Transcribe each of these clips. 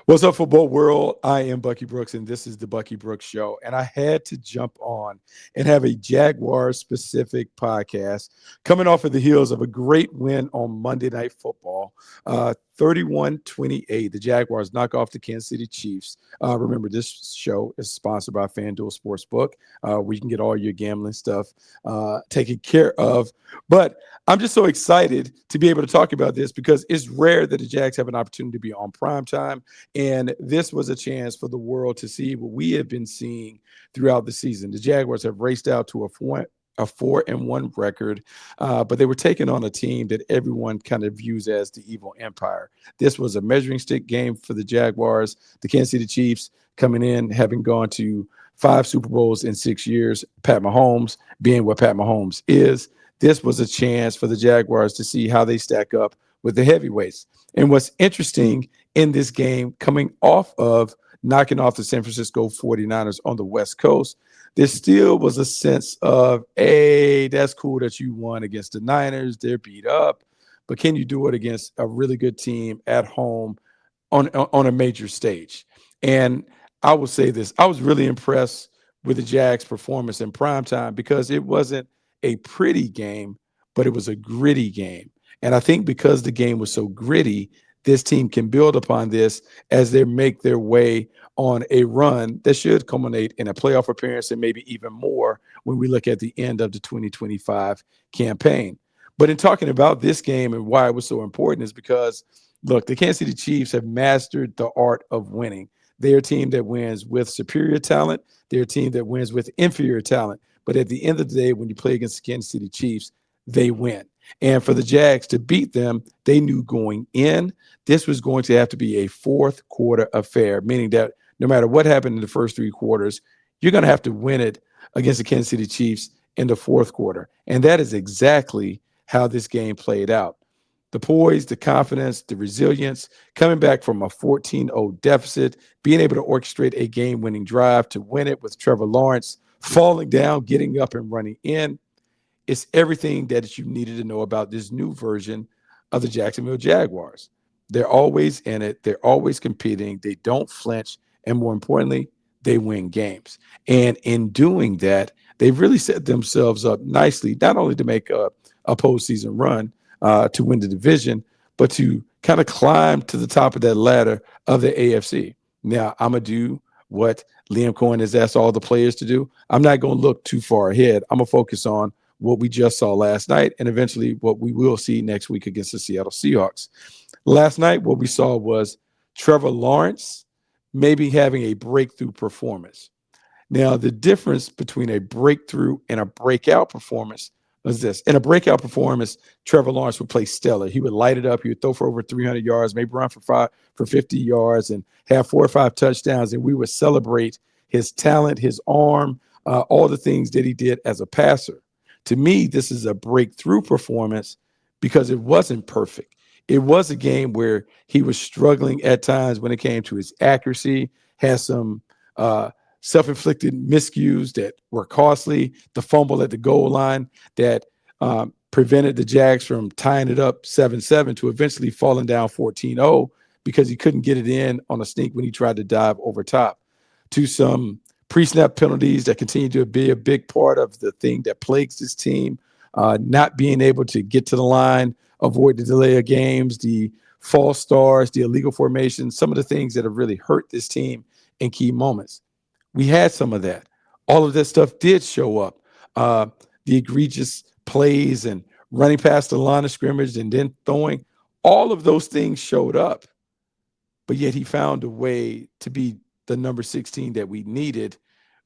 What's up, football world? I am Bucky Brooks, and this is the Bucky Brooks Show. And I had to jump on and have a Jaguar specific podcast coming off of the heels of a great win on Monday Night Football. 31-28. The Jaguars knock off the Kansas City Chiefs. Remember, this show is sponsored by FanDuel Sportsbook, where you can get all your gambling stuff taken care of. But I'm just so excited to be able to talk about this because it's rare that the Jags have an opportunity to be on prime time. And this was a chance for the world to see what we have been seeing throughout the season. The Jaguars have raced out to a 4-1 record, but they were taking on a team that everyone kind of views as the evil empire. This was a measuring stick game for the Jaguars. The Kansas City Chiefs coming in, having gone to 5 Super Bowls in 6 years. Pat Mahomes being what Pat Mahomes is. This was a chance for the Jaguars to see how they stack up with the heavyweights. And what's interesting in this game, coming off of knocking off the San Francisco 49ers on the West Coast, there still was a sense of, hey, that's cool that you won against the Niners. They're beat up. But can you do it against a really good team at home on a major stage? And I will say this. I was really impressed with the Jags' performance in primetime because it wasn't a pretty game, but it was a gritty game. And I think because the game was so gritty, this team can build upon this as they make their way on a run that should culminate in a playoff appearance and maybe even more when we look at the end of the 2025 campaign. But in talking about this game and why it was so important is because, look, the Kansas City Chiefs have mastered the art of winning. They're a team that wins with superior talent. They're a team that wins with inferior talent. But at the end of the day, when you play against the Kansas City Chiefs, they win. And for the Jags to beat them, they knew going in, this was going to have to be a fourth quarter affair, meaning that no matter what happened in the first 3 quarters, you're going to have to win it against the Kansas City Chiefs in the fourth quarter. And that is exactly how this game played out. The poise, the confidence, the resilience, coming back from a 14-0 deficit, being able to orchestrate a game-winning drive to win it with Trevor Lawrence falling down, getting up and running in. It's everything that you needed to know about this new version of the Jacksonville Jaguars. They're always in it. They're always competing. They don't flinch. And more importantly, they win games. And in doing that, they've really set themselves up nicely, not only to make a postseason run to win the division, but to kind of climb to the top of that ladder of the AFC. Now, I'm going to do what Liam Coen has asked all the players to do. I'm not going to look too far ahead. I'm going to focus on what we just saw last night and eventually what we will see next week against the Seattle Seahawks. Last night, what we saw was Trevor Lawrence maybe having a breakthrough performance. Now, the difference between a breakthrough and a breakout performance was this. In a breakout performance, Trevor Lawrence would play stellar. He would light it up. He would throw for over 300 yards, maybe run for 50 yards, and have 4 or 5 touchdowns. And we would celebrate his talent, his arm, all the things that he did as a passer. To me, this is a breakthrough performance because it wasn't perfect. It was a game where he was struggling at times when it came to his accuracy, had some self-inflicted miscues that were costly, the fumble at the goal line that prevented the Jags from tying it up 7-7 to eventually falling down 14-0 because he couldn't get it in on a sneak when he tried to dive over top, to some pre-snap penalties that continue to be a big part of the thing that plagues this team, not being able to get to the line, avoid the delay of games, the false starts, the illegal formations, some of the things that have really hurt this team in key moments. We had some of that. All of that stuff did show up. The egregious plays and running past the line of scrimmage and then throwing, all of those things showed up. But yet he found a way to be the number 16 that we needed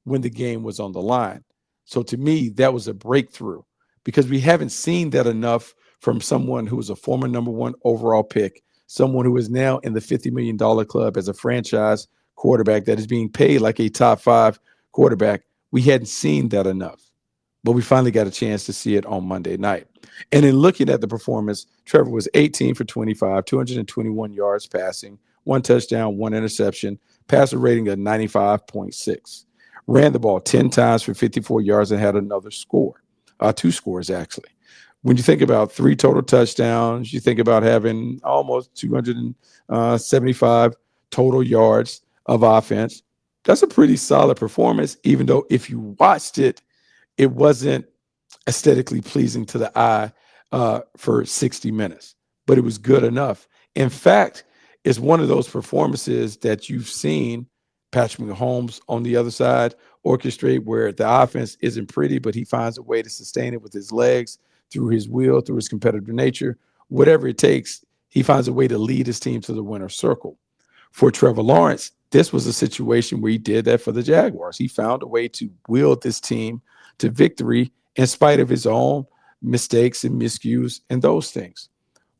when the game was on the line. So to me, that was a breakthrough because we haven't seen that enough from someone who was a former number 1 overall pick, someone who is now in the $50 million club as a franchise quarterback that is being paid like a top 5 quarterback. We hadn't seen that enough, but we finally got a chance to see it on Monday night. And in looking at the performance, Trevor was 18 for 25, 221 yards passing, 1 touchdown, 1 interception, passer rating of 95.6. Ran the ball 10 times for 54 yards and had another score, 2 scores actually. When you think about 3 total touchdowns, you think about having almost 275 total yards of offense. That's a pretty solid performance, even though if you watched it, it wasn't aesthetically pleasing to the eye for 60 minutes, but it was good enough. In fact, it's one of those performances that you've seen Patrick Mahomes on the other side orchestrate where the offense isn't pretty, but he finds a way to sustain it with his legs, through his will, through his competitive nature, whatever it takes. He finds a way to lead his team to the winner's circle. For Trevor Lawrence, this was a situation where he did that for the Jaguars. He found a way to wield this team to victory in spite of his own mistakes and miscues and those things.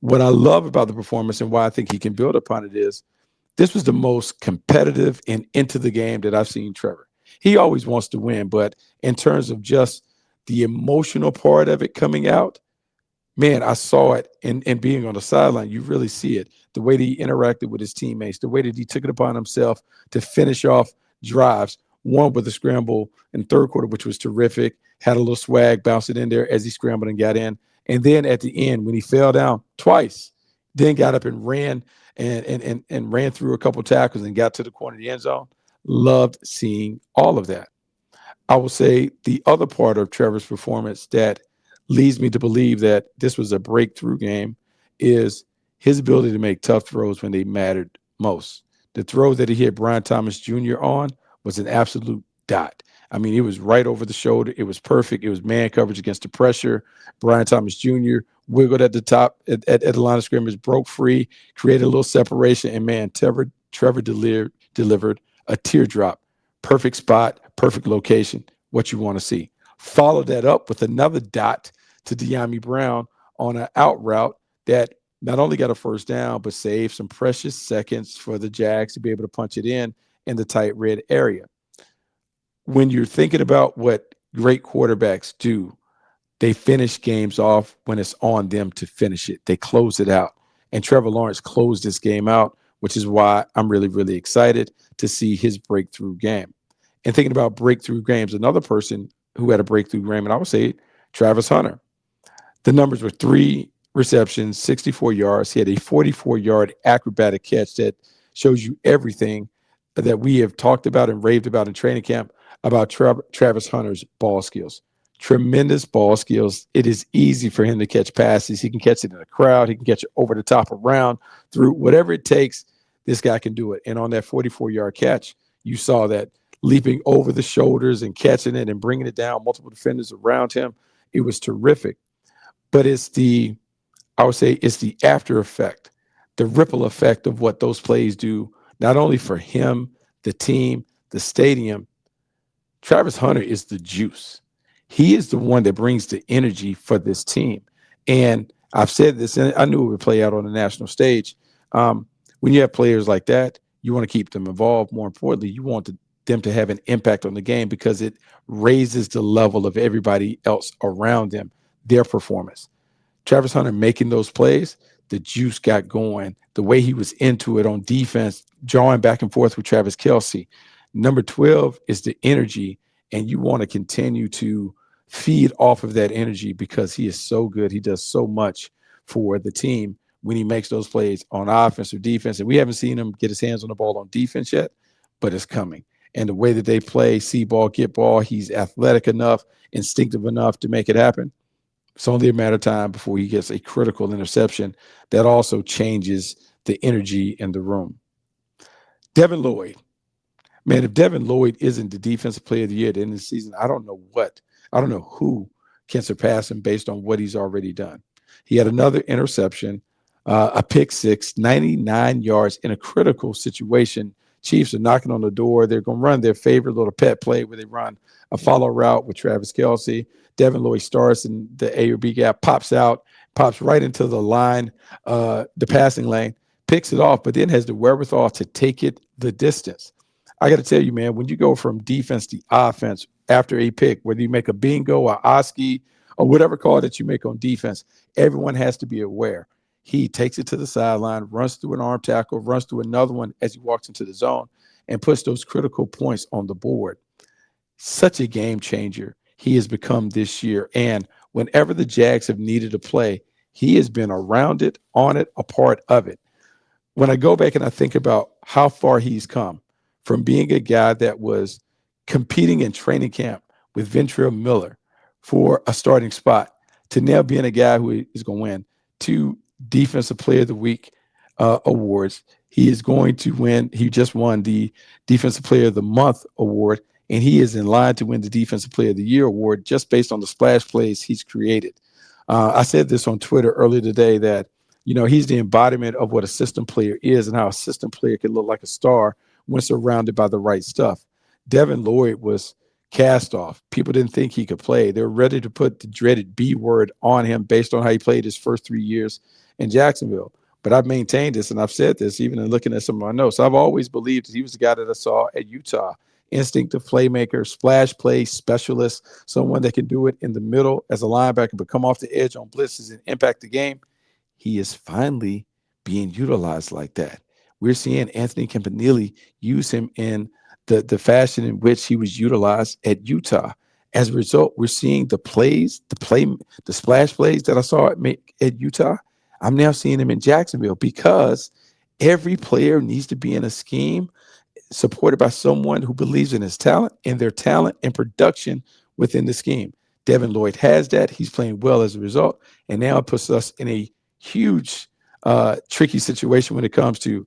What I love about the performance and why I think he can build upon it is this was the most competitive and into the game that I've seen Trevor. He always wants to win, but in terms of just the emotional part of it coming out, man, I saw it in being on the sideline. You really see it. The way that he interacted with his teammates, the way that he took it upon himself to finish off drives, one with a scramble in third quarter, which was terrific, had a little swag, bounced it in there as he scrambled and got in. And then at the end, when he fell down twice, then got up and ran and ran through a couple tackles and got to the corner of the end zone. Loved seeing all of that. I will say the other part of Trevor's performance that leads me to believe that this was a breakthrough game is his ability to make tough throws when they mattered most. The throw that he hit Brian Thomas Jr. on was an absolute dot. I mean, it was right over the shoulder. It was perfect. It was man coverage against the pressure. Brian Thomas Jr. wiggled at the top at the line of scrimmage, broke free, created a little separation, and man, Trevor delivered a teardrop. Perfect spot, perfect location, what you want to see. Follow that up with another dot to De'Ami Brown on an out route that not only got a first down, but saved some precious seconds for the Jags to be able to punch it in the tight red area. When you're thinking about what great quarterbacks do, they finish games off when it's on them to finish it. They close it out. And Trevor Lawrence closed this game out, which is why I'm really, really excited to see his breakthrough game. And thinking about breakthrough games, another person who had a breakthrough game, and I would say Travis Hunter. The numbers were 3 receptions, 64 yards. He had a 44-yard acrobatic catch that shows you everything that we have talked about and raved about in training camp about Travis Hunter's ball skills. Tremendous ball skills. It is easy for him to catch passes. He can catch it in a crowd. He can catch it over the top, around, through, whatever it takes. This guy can do it. And on that 44-yard catch, you saw that leaping over the shoulders and catching it and bringing it down, multiple defenders around him. It was terrific. But I would say it's the after effect, the ripple effect of what those plays do, not only for him, the team, the stadium. Travis Hunter is the juice. He is the one that brings the energy for this team. And I've said this, and I knew it would play out on the national stage. When you have players like that, you want to keep them involved. More importantly, you want them to have an impact on the game because it raises the level of everybody else around them, their performance. Travis Hunter making those plays, the juice got going. The way he was into it on defense, drawing back and forth with Travis Kelce. Number 12 is the energy, and you want to continue to feed off of that energy because he is so good. He does so much for the team when he makes those plays on offense or defense. And we haven't seen him get his hands on the ball on defense yet, but it's coming. And the way that they play, see ball, get ball, he's athletic enough, instinctive enough to make it happen. It's only a matter of time before he gets a critical interception that also changes the energy in the room. Devin Lloyd. Man, if Devin Lloyd isn't the defensive player of the year at the end of the season, I don't know what. I don't know who can surpass him based on what he's already done. He had another interception, a pick six, 99 yards in a critical situation. Chiefs are knocking on the door. They're going to run their favorite little pet play where they run a follow route with Travis Kelce. Devin Lloyd starts in the A or B gap, pops out, pops right into the line, the passing lane, picks it off, but then has the wherewithal to take it the distance. I got to tell you, man, when you go from defense to offense after a pick, whether you make a bingo or oski or whatever call that you make on defense, everyone has to be aware. He takes it to the sideline, runs through an arm tackle, runs through another one as he walks into the zone, and puts those critical points on the board. Such a game changer he has become this year. And whenever the Jags have needed a play, he has been around it, on it, a part of it. when I go back and I think about how far he's come from being a guy that was competing in training camp with Ventrell Miller for a starting spot to now being a guy who is going to win 2 Defensive Player of the Week awards. He is going to win. He just won the Defensive Player of the Month award, and he is in line to win the Defensive Player of the Year award just based on the splash plays he's created. I said this on Twitter earlier today that he's the embodiment of what a system player is and how a system player can look like a star when surrounded by the right stuff. Devin Lloyd was cast off. People didn't think he could play. They were ready to put the dreaded B word on him based on how he played his first 3 years in Jacksonville. But I've maintained this, and I've said this even in looking at some of my notes. I've always believed that he was the guy that I saw at Utah. Instinctive playmaker, splash play specialist, someone that can do it in the middle as a linebacker, but come off the edge on blitzes and impact the game. He is finally being utilized like that. We're seeing Anthony Campanile use him in the fashion in which he was utilized at Utah. As a result, we're seeing the splash plays that I saw at Utah. I'm now seeing him in Jacksonville because every player needs to be in a scheme supported by someone who believes in his talent and their talent and production within the scheme. Devin Lloyd has that. He's playing well as a result. And now it puts us in a huge, tricky situation when it comes to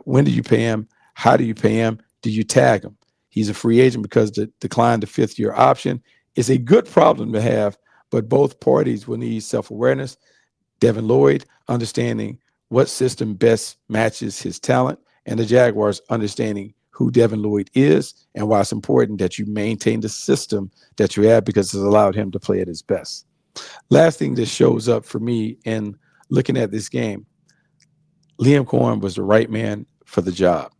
when do you pay him? How do you pay him? Do you tag him? He's a free agent because the decline to fifth-year option is a good problem to have, but both parties will need self-awareness. Devin Lloyd understanding what system best matches his talent, and the Jaguars understanding who Devin Lloyd is and why it's important that you maintain the system that you have because it's allowed him to play at his best. Last thing that shows up for me in looking at this game, Liam Coen was the right man for the job.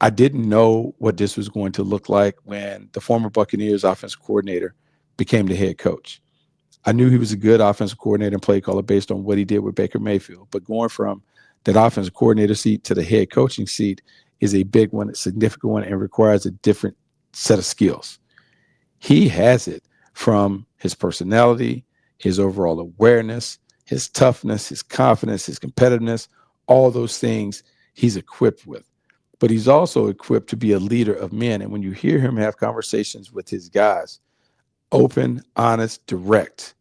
I didn't know what this was going to look like when the former Buccaneers offensive coordinator became the head coach. I knew he was a good offensive coordinator and play caller based on what he did with Baker Mayfield. But going from that offensive coordinator seat to the head coaching seat is a big one, a significant one, and requires a different set of skills. He has it from his personality, his overall awareness, his toughness, his confidence, his competitiveness, all those things he's equipped with. But he's also equipped to be a leader of men. And when you hear him have conversations with his guys, open, honest, direct,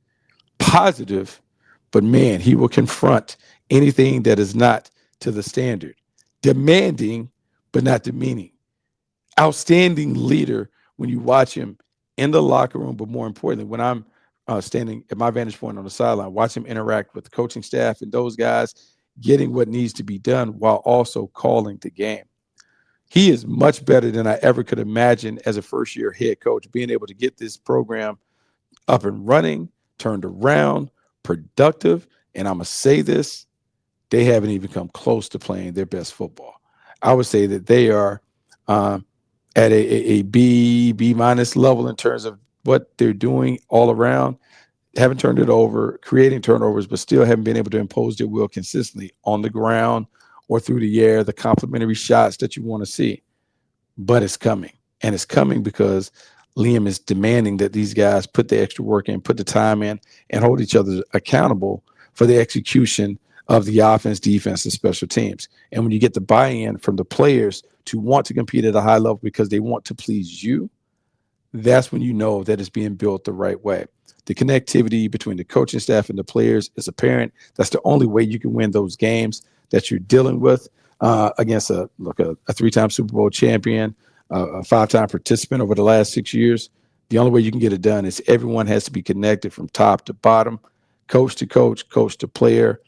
positive, but man, he will confront anything that is not to the standard, demanding, but not demeaning. Outstanding leader when you watch him in the locker room, but more importantly, when I'm standing at my vantage point on the sideline, watch him interact with the coaching staff and those guys getting what needs to be done while also calling the game. He is much better than I ever could imagine as a first-year head coach, being able to get this program up and running, turned around, productive. And I'm going to say this, they haven't even come close to playing their best football. I would say that they are at a B minus level in terms of what they're doing all around. Haven't turned it over, creating turnovers, but still haven't been able to impose their will consistently on the ground or through the air, the complementary shots that you want to see. But it's coming. And it's coming because Liam is demanding that these guys put the extra work in, put the time in, and hold each other accountable for the execution of the offense, defense, and special teams. And when you get the buy-in from the players to want to compete at a high level because they want to please you, that's when you know that it's being built the right way. The connectivity between the coaching staff and the players is apparent. That's the only way you can win those games that you're dealing with against a three-time Super Bowl champion, a five-time participant over the last 6 years. The only way you can get it done is everyone has to be connected from top to bottom, coach to coach, coach to player,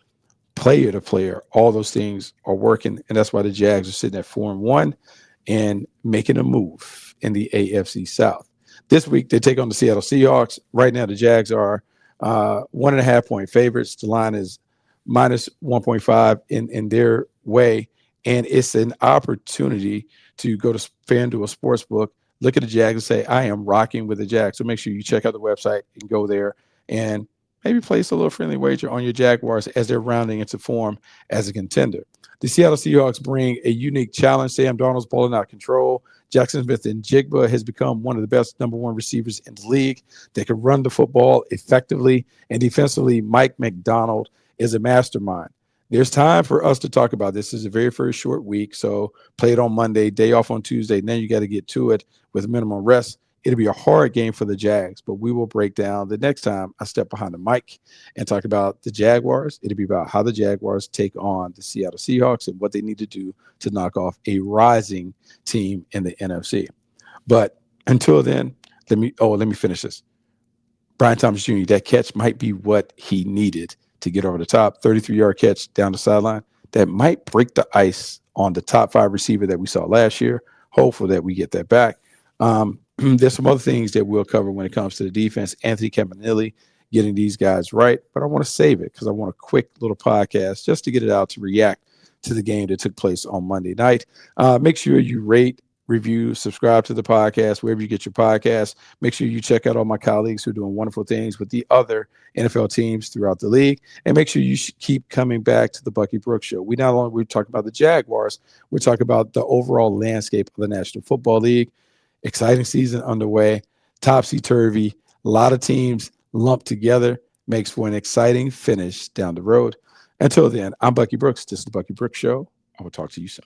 player to player. All those things are working, and that's why the Jags are sitting at 4-1 and making a move in the AFC South. This week, they take on the Seattle Seahawks. Right now, the Jags are 1.5-point favorites. The line is minus 1.5 in their way, and it's an opportunity to go to FanDuel Sportsbook, look at the Jags and say, I am rocking with the Jags. So make sure you check out the website and go there and maybe place a little friendly wager on your Jaguars as they're rounding into form as a contender. The Seattle Seahawks bring a unique challenge. Sam Darnold's balling out of control. Jackson Smith and Jigba has become one of the best number one receivers in the league. They can run the football effectively, and defensively, Mike McDonald is a mastermind. There's time for us to talk about this. This is a very, very short week. So play it on Monday, day off on Tuesday. And then you got to get to it with minimum rest. It'll be a hard game for the Jags, but we will break down the next time I step behind the mic and talk about the Jaguars. It'll be about how the Jaguars take on the Seattle Seahawks and what they need to do to knock off a rising team in the NFC. But until then, let me finish this. Brian Thomas Jr., that catch might be what he needed to get over the top. 33-yard catch down the sideline. That might break the ice on the top 5 receiver that we saw last year. Hopeful that we get that back. There's some other things that we'll cover when it comes to the defense. Anthony Campanelli getting these guys right, but I want to save it because I want a quick little podcast just to get it out to react to the game that took place on Monday night. Make sure you rate, review, subscribe to the podcast, wherever you get your podcasts. Make sure you check out all my colleagues who are doing wonderful things with the other NFL teams throughout the league. And make sure you keep coming back to the Bucky Brooks Show. We not only we talk about the Jaguars, we talk about the overall landscape of the National Football League. Exciting season underway, topsy-turvy, a lot of teams lumped together, makes for an exciting finish down the road. Until then, I'm Bucky Brooks. This is the Bucky Brooks Show. I will talk to you soon.